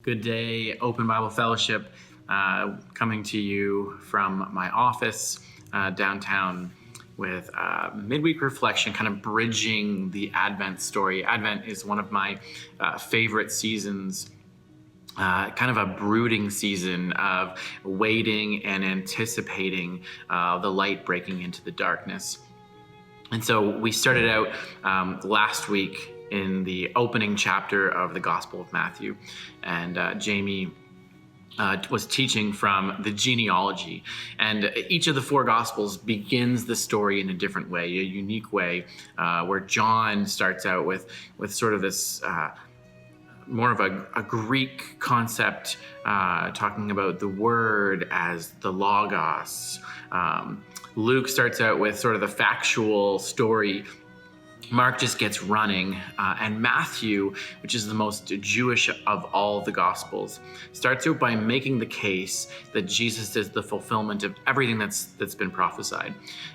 Good day, Open Bible Fellowship, coming to you from my office downtown with Midweek Reflection, kind of bridging the Advent story. Advent is one of my favorite seasons, kind of a brooding season of waiting and anticipating the light breaking into the darkness. And so we started out last week in the opening chapter of the Gospel of Matthew, and Jamie was teaching from the genealogy. And each of the four Gospels begins the story in a different way, a unique way, where John starts out with sort of this more of a Greek concept, talking about the Word as the Logos. Luke starts out with sort of the factual story. Mark just gets running, and Matthew, which is the most Jewish of all the Gospels, starts out by making the case that Jesus is the fulfillment of everything that's been prophesied.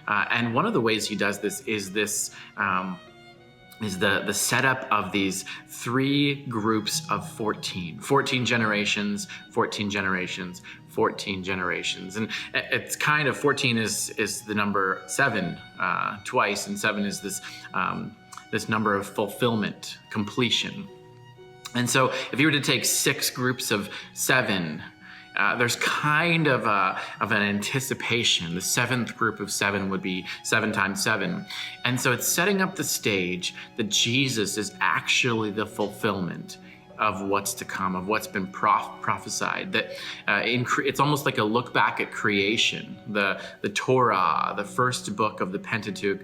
And one of the ways he does this is the setup of these three groups of 14 generations, 14 generations, 14 generations. And it's kind of 14 is the number 7 twice, and 7 is this number of fulfillment, completion. And so if you were to take 6 groups of 7, there's kind of an anticipation. The 7th group of 7 would be 7 times 7. And so it's setting up the stage that Jesus is actually the fulfillment of what's to come, of what's been prophesied. That it's almost like a look back at creation, the Torah, the first book of the Pentateuch,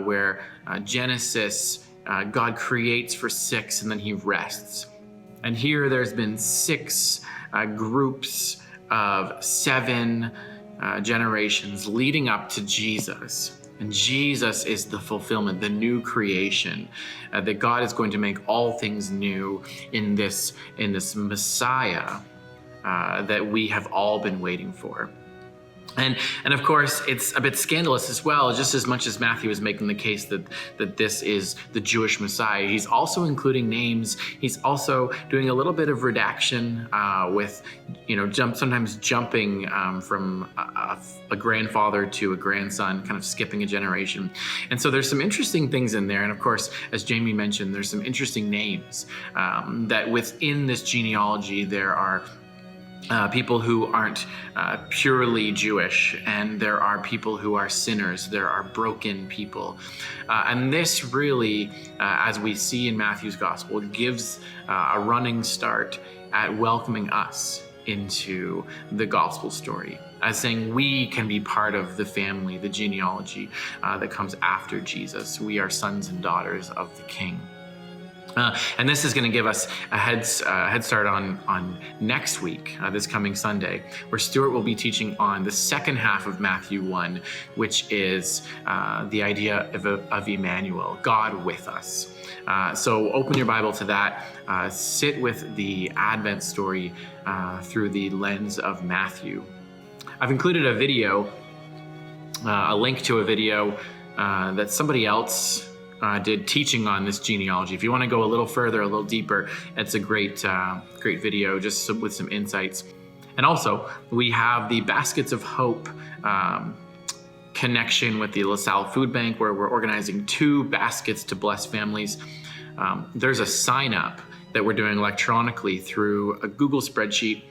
where Genesis, God creates for 6 and then he rests. And here there's been 6 groups of 7 generations leading up to Jesus. And Jesus is the fulfillment, the new creation, that God is going to make all things new in this Messiah that we have all been waiting for. And of course, it's a bit scandalous as well, just as much as Matthew is making the case that this is the Jewish Messiah. He's also including names. He's also doing a little bit of redaction with, sometimes jumping from a grandfather to a grandson, kind of skipping a generation. And so there's some interesting things in there. And of course, as Jamie mentioned, there's some interesting names that within this genealogy, there are people who aren't purely Jewish, and there are people who are sinners. There are broken people. And this really, as we see in Matthew's gospel, gives a running start at welcoming us into the gospel story, as saying we can be part of the family, the genealogy that comes after Jesus. We are sons and daughters of the King. And this is going to give us a head start on next week, this coming Sunday, where Stuart will be teaching on the second half of Matthew 1, which is the idea of Immanuel, God with us. So open your Bible to that. Sit with the Advent story through the lens of Matthew. I've included a video, a link to a video that somebody else did teaching on this genealogy. If you want to go a little further, a little deeper, it's a great video just with some insights. And also, we have the Baskets of Hope connection with the LaSalle Food Bank, where we're organizing 2 baskets to bless families. There's a sign up that we're doing electronically through a Google spreadsheet.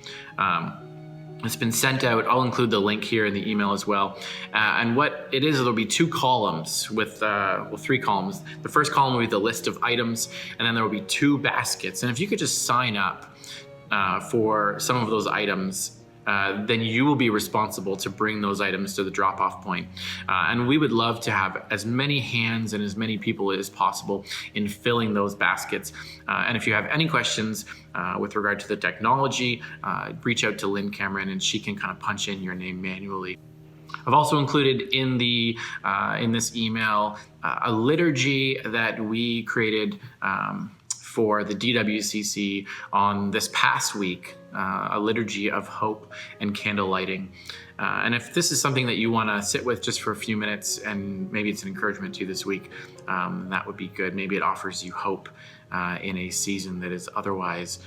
It's been sent out. I'll include the link here in the email as well. And what it is, there'll be 2 columns with 3 columns. The first column will be the list of items, and then there will be 2 baskets. And if you could just sign up for some of those items, then you will be responsible to bring those items to the drop-off point. And we would love to have as many hands and as many people as possible in filling those baskets. And if you have any questions with regard to the technology, reach out to Lynn Cameron, and she can kind of punch in your name manually. I've also included in this email a liturgy that we created for the DWCC on this past week, a liturgy of hope and candle lighting. And if this is something that you want to sit with just for a few minutes, and maybe it's an encouragement to you this week, that would be good. Maybe it offers you hope in a season that is otherwise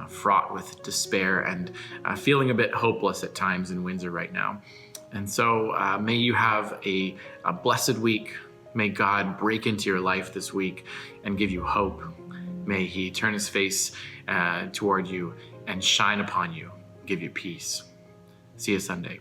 fraught with despair and feeling a bit hopeless at times in Windsor right now. And so may you have a blessed week. May God break into your life this week and give you hope. May he turn his face toward you and shine upon you, give you peace. See you Sunday.